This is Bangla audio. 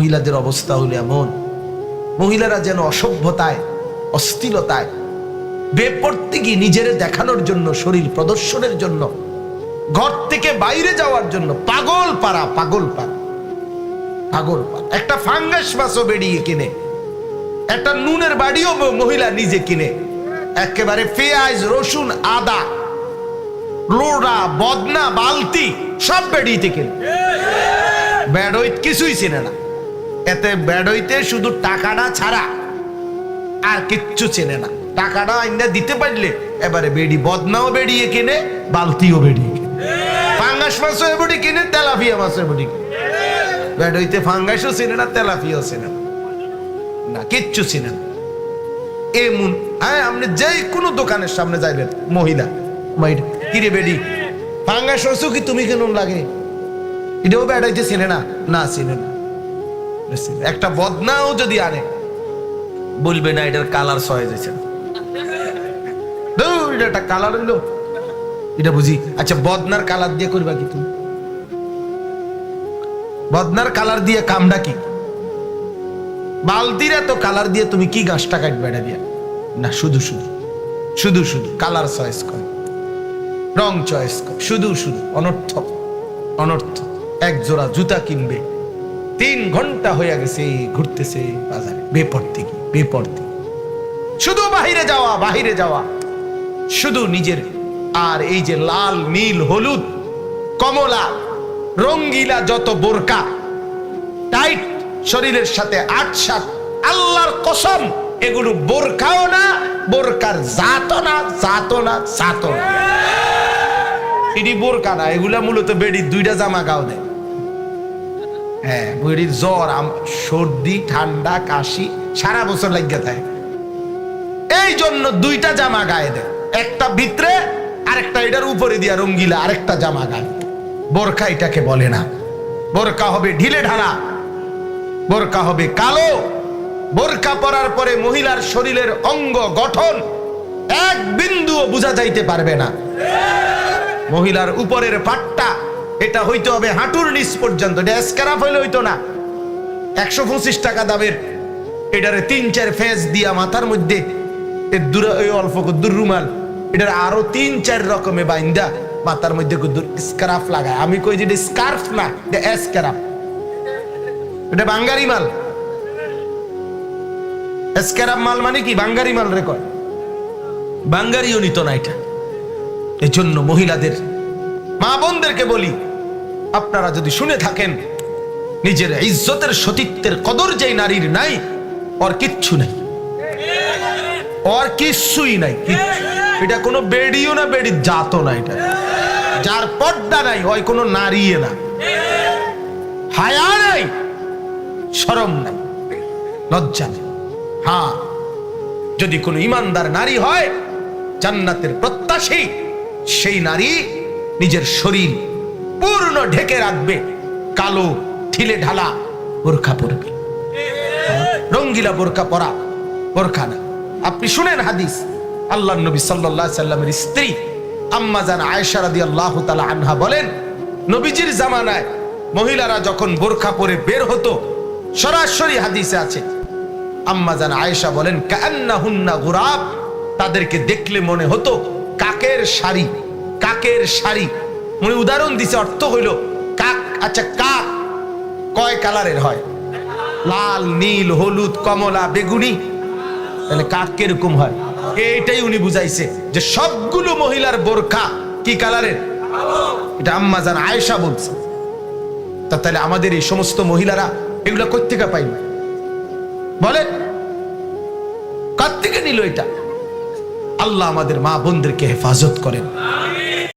মহিলাদের অবস্থা হলো এমন, মহিলারা যেন অসভ্যতায়, অস্থিরতায়, বেপরতিগি নিজের দেখানোর জন্য, শরীর প্রদর্শনের জন্য, ঘর থেকে বাইরে যাওয়ার জন্য পাগল পারা। একটা ফাঙ্গাস মাছও বেরিয়ে কিনে, একটা নুনের বাড়িও মহিলা নিজে কিনে, একেবারে পেঁয়াজ, রসুন, আদা, লোড়া, বদনা, বালতি সব বেড়িতে কিনে। বেড়ইত কিছুই চিনে না। এতে বেড়ইতে শুধু টাকাটা ছাড়া আর কিচ্ছু চেনে না। টাকাটা আইনা দিতে পারলে এবারে বেড়ি, বদনাও বেরিয়ে কিনে, বালতিও বেরিয়ে কিনে, ফাঙ্গাস মাছও এবারে কিনে, তেলাপিয়া মাছও এবারে কিনে। বেড়ইতে ফাঙ্গাসও চিনে না, তেলাপিয়াও চিনে না, কিচ্ছু চিনে না। এমন আপনি যে কোনো দোকানের সামনে যাইবেন, মহিলা কিরে বেডি ফাঙ্গাস হয়েছো কি তুমি কেন লাগে, এটাও বেড়াইতে চিনে না, না চিনে না। একটা বদনাও যদি আনে বলবে না এটার কালার সয়ে যাচ্ছে, এটা একটা কালার হইলো, এটা বুঝি। আচ্ছা বদনার কালার দিয়ে করবা কি তুমি? বদনার কালার দিয়ে কামটা কি? বালতিরা তো কালার দিয়ে তুমি কি গাছটা কাটবে এটা দিয়ে না, শুধু কালার চয়েস করে, রং চয়েস করে, শুধু অনর্থ। এক জোড়া জুতা কিনবে, 3 ঘন্টা হয়ে গেছে ঘুরতেছে বাজারে, বেপরতি, শুধু বাহিরে যাওয়া, শুধু নিজের। আর এই যে লাল, নীল, হলুদ, কমলা, রঙ্গিলা যত বোরকা, টাইট শরীরের সাথে আটসাট, আল্লাহর কসম এগুলো বোরকাও না, বোরকার জাতও না। এটি বোরকা না, এগুলা মূলত বেড়ির 2টা জামা গাও দেয়। হ্যাঁ, বেড়ির জ্বর, সর্দি, ঠান্ডা, কাশি সারা বছর লাগিয়ে থাকে, এই জন্য 2টা জামা গায়ে দেয়, একটা ভিতরে আরেকটা এটার উপরে দিয়া রঙ্গিলা আরেকটা জামা গায়ে। বোরকা এটাকে বলে না। বোরকা হবে ঢিলে ঢালা, বোরকা হবে কালো। বোরকা পরার পরে মহিলার শরীরের অঙ্গ গঠন এক বিন্দুও বোঝা যাইতে পারবে না। মহিলার উপরের পাটটা এটা হইতে হবে হাঁটুর নিচ পর্যন্ত, এটা স্ক্যারাফ হইলে হইতো না। 125 টাকা দামের এটারে 3-4 ফেজ দিয়া মাথার মধ্যে অল্প কুদ্দুর রুমাল, এটার আরো 3-4 রকমে বাইন্দা মাথার মধ্যে কুদ্দুর স্কার্ফ লাগায়। আমি কই যে স্কার্ফ না, এটা স্কার্ফ, এটা বাঙ্গারি মাল। স্কার্ফ মাল মানে কি? বাঙ্গারি মাল রে কয়, বাঙ্গারিও নিত না এটা। এই জন্য মহিলাদের, মা বোনদেরকে বলি, আপনারা যদি শুনে থাকেন, নিজের ইজ্জতের, সতীত্বের কদর যেই নারীর নাই, ওর কিচ্ছু নাই, ওর কিছুই নাই। এটা কোনো বেডিও না, বেডির জাতও না। এটা যার পর্দা নাই হয় কোনো নারী না, হায়া নাই, শরম নাই, লজ্জা নেই। হ্যাঁ, যদি কোনো ইমানদার নারী হয়, জান্নাতের প্রত্যাশী, সেই নারী নিজের শরীর পূর্ণ ঢেকে রাখবে, কালো ঠিলে ঢালা বোরকা পরবে। রঙ্গিলা বোরকা পরা বোরকা না। আপনি শুনেন হাদিস, আল্লাহর নবী সাল্লাল্লাহু আলাইহি সাল্লামের স্ত্রী আম্মা জান আয়েশা রাদিয়াল্লাহু তাআলা আনহা বলেন, নবীজির জামানায় মহিলারা যখন বোরকা পরে বের হতো, সরাসরি হাদিসে আছে, আম্মা জান আয়েশা বলেন, কান্নাহুন্না গুরাব, তাদেরকে দেখলে মনে হতো কাকের শাড়ি। মানে উদাহরণ দিছে, অর্থ হইল কাক। আচ্ছা, কাক কয় কালারের হয়? লাল, নীল, হলুদ, কমলা, বেগুনি। তাহলে কাক কিরকম হয়? এইটাই উনি বুঝাইছে যে সবগুলো মহিলার বোরকা কি কালারের? এটা আম্মা জান আয়েশা বলছে। তাহলে আমাদের এই সমস্ত মহিলারা এগুলা কই থেকে পাইল? বলে কার থেকে নিল এটা? আল্লাহ আমাদের মা বোনদেরকে হেফাজত করেন।